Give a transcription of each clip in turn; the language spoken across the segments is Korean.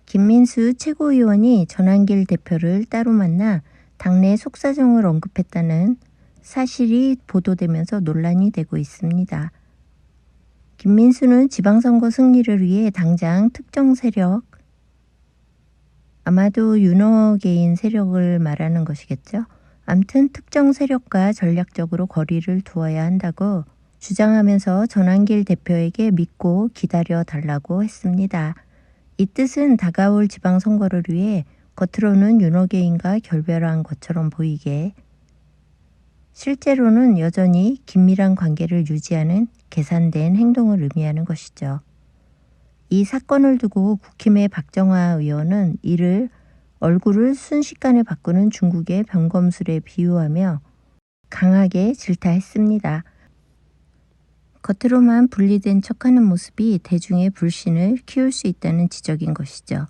김민수 최고위원이 전한길 대표를 따로 만나 당내 속사정을 언급했다는 사실이 보도되면서 논란이 되고 있습니다. 김민수는 지방선거 승리를 위해 당장 특정 세력, 아마도 윤호개인 세력을 말하는 것이겠죠. 암튼 특정 세력과 전략적으로 거리를 두어야 한다고 주장하면서 전한길 대표에게 믿고 기다려 달라고 했습니다. 이 뜻은 다가올 지방선거를 위해 겉으로는 윤호개인과 결별한 것처럼 보이게 실제로는 여전히 긴밀한 관계를 유지하는 계산된 행동을 의미하는 것이죠. 이 사건을 두고 국힘의 박정화 의원은 이를 얼굴을 순식간에 바꾸는 중국의 병검술에 비유하며 강하게 질타했습니다. 겉으로만 분리된 척하는 모습이 대중의 불신을 키울 수 있다는 지적인 것이죠.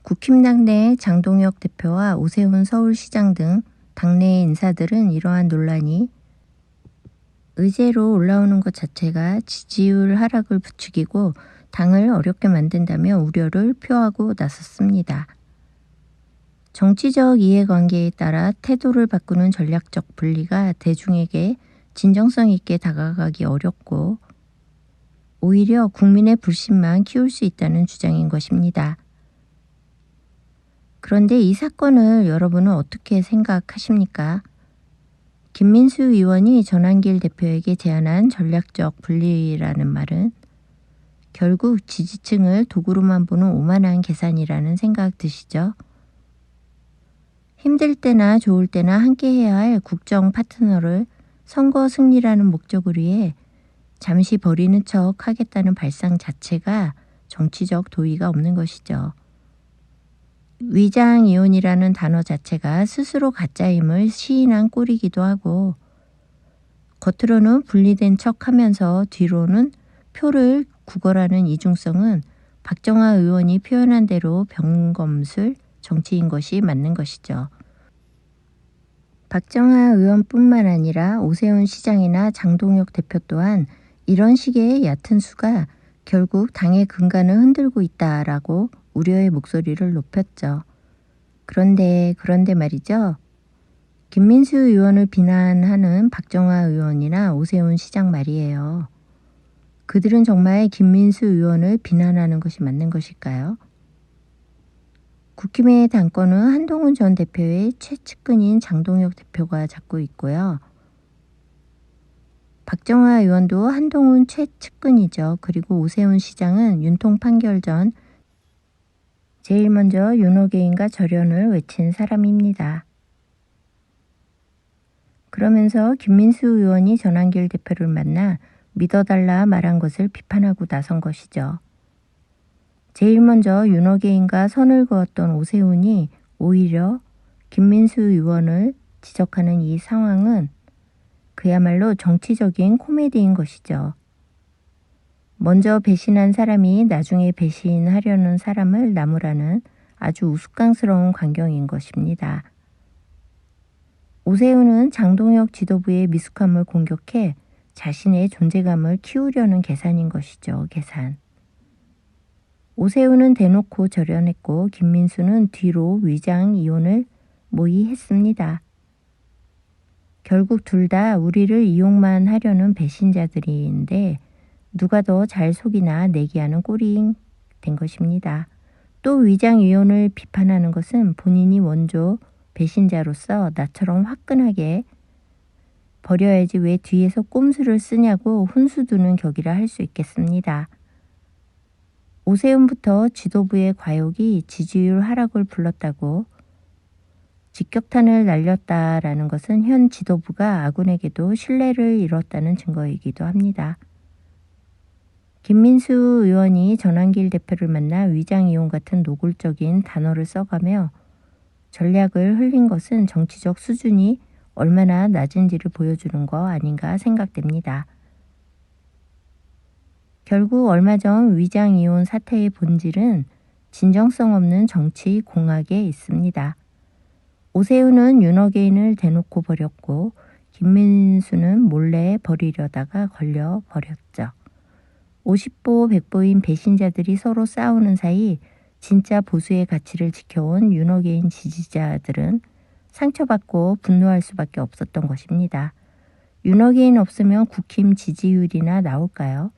국힘당 내 장동혁 대표와 오세훈 서울시장 등 당내 인사들은 이러한 논란이 의제로 올라오는 것 자체가 지지율 하락을 부추기고 당을 어렵게 만든다며 우려를 표하고 나섰습니다. 정치적 이해관계에 따라 태도를 바꾸는 전략적 분리가 대중에게 진정성 있게 다가가기 어렵고 오히려 국민의 불신만 키울 수 있다는 주장인 것입니다. 그런데 이 사건을 여러분은 어떻게 생각하십니까? 김민수 의원이 전한길 대표에게 제안한 전략적 분리라는 말은 결국 지지층을 도구로만 보는 오만한 계산이라는 생각 드시죠? 힘들 때나 좋을 때나 함께해야 할 국정 파트너를 선거 승리라는 목적을 위해 잠시 버리는 척 하겠다는 발상 자체가 정치적 도의가 없는 것이죠. 위장이혼이라는 단어 자체가 스스로 가짜임을 시인한 꼴이기도 하고 겉으로는 분리된 척하면서 뒤로는 표를 구걸하는 이중성은 박정화 의원이 표현한 대로 병검술 정치인 것이 맞는 것이죠. 박정화 의원뿐만 아니라 오세훈 시장이나 장동혁 대표 또한 이런 식의 얕은 수가 결국 당의 근간을 흔들고 있다라고 우려의 목소리를 높였죠. 그런데 말이죠. 김민수 의원을 비난하는 박정화 의원이나 오세훈 시장 말이에요. 그들은 정말 김민수 의원을 비난하는 것이 맞는 것일까요? 국힘의 당권은 한동훈 전 대표의 최측근인 장동혁 대표가 잡고 있고요. 박정화 의원도 한동훈 최측근이죠. 그리고 오세훈 시장은 윤통 판결 전 제일 먼저 윤호개인과 절연을 외친 사람입니다. 그러면서 김민수 의원이 전한길 대표를 만나 믿어달라 말한 것을 비판하고 나선 것이죠. 제일 먼저 윤호개인과 선을 그었던 오세훈이 오히려 김민수 의원을 지적하는 이 상황은 그야말로 정치적인 코미디인 것이죠. 먼저 배신한 사람이 나중에 배신하려는 사람을 나무라는 아주 우스꽝스러운 광경인 것입니다. 오세훈은 장동혁 지도부의 미숙함을 공격해 자신의 존재감을 키우려는 계산인 것이죠. 계산. 오세훈은 대놓고 절연했고 김민수는 뒤로 위장 이혼을 모의했습니다. 결국 둘 다 우리를 이용만 하려는 배신자들인데 누가 더 잘 속이나 내기하는 꼴이 된 것입니다. 또 위장 이혼을 비판하는 것은 본인이 원조 배신자로서 나처럼 화끈하게 버려야지 왜 뒤에서 꼼수를 쓰냐고 훈수두는 격이라 할 수 있겠습니다. 오세훈부터 지도부의 과욕이 지지율 하락을 불렀다고 직격탄을 날렸다라는 것은 현 지도부가 아군에게도 신뢰를 잃었다는 증거이기도 합니다. 김민수 의원이 전한길 대표를 만나 위장이혼 같은 노골적인 단어를 써가며 전략을 흘린 것은 정치적 수준이 얼마나 낮은지를 보여주는 거 아닌가 생각됩니다. 결국 얼마 전 위장이혼 사태의 본질은 진정성 없는 정치 공학에 있습니다. 오세훈은 윤호개인을 대놓고 버렸고 김민수는 몰래 버리려다가 걸려 버렸죠. 50보 100보인 배신자들이 서로 싸우는 사이 진짜 보수의 가치를 지켜온 윤호개인 지지자들은 상처받고 분노할 수밖에 없었던 것입니다. 윤호개인 없으면 국힘 지지율이나 나올까요?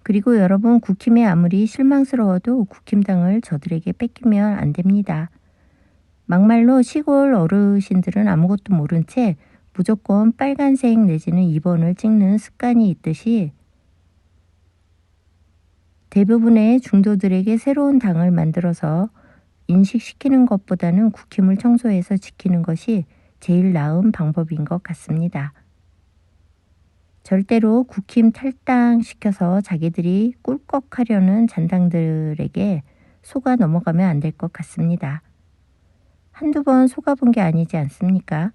그리고 여러분, 국힘이 아무리 실망스러워도 국힘당을 저들에게 뺏기면 안 됩니다. 막말로 시골 어르신들은 아무것도 모른 채 무조건 빨간색 내지는 2번을 찍는 습관이 있듯이 대부분의 중도들에게 새로운 당을 만들어서 인식시키는 것보다는 국힘을 청소해서 지키는 것이 제일 나은 방법인 것 같습니다. 절대로 국힘 탈당시켜서 자기들이 꿀꺽하려는 잔당들에게 속아 넘어가면 안 될 것 같습니다. 한두 번 속아본 게 아니지 않습니까?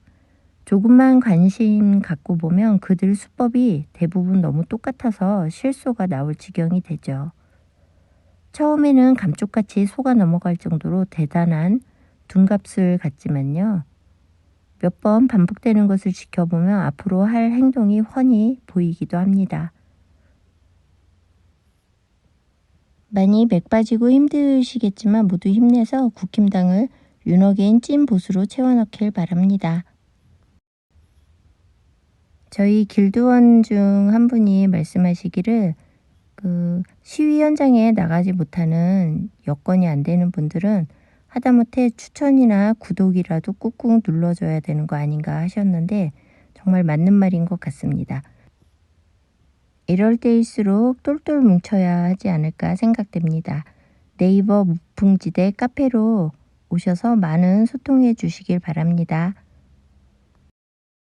조금만 관심 갖고 보면 그들 수법이 대부분 너무 똑같아서 실소가 나올 지경이 되죠. 처음에는 감쪽같이 속아 넘어갈 정도로 대단한 둔갑술 같지만요. 몇 번 반복되는 것을 지켜보면 앞으로 할 행동이 훤히 보이기도 합니다. 많이 맥 빠지고 힘드시겠지만 모두 힘내서 국힘당을 윤호개인 찐 보수로 채워넣길 바랍니다. 저희 길드원 중 한 분이 말씀하시기를 시위 현장에 나가지 못하는 여건이 안 되는 분들은 하다못해 추천이나 구독이라도 꾹꾹 눌러줘야 되는 거 아닌가 하셨는데 정말 맞는 말인 것 같습니다. 이럴 때일수록 똘똘 뭉쳐야 하지 않을까 생각됩니다. 네이버 무풍지대 카페로 오셔서 많은 소통해 주시길 바랍니다.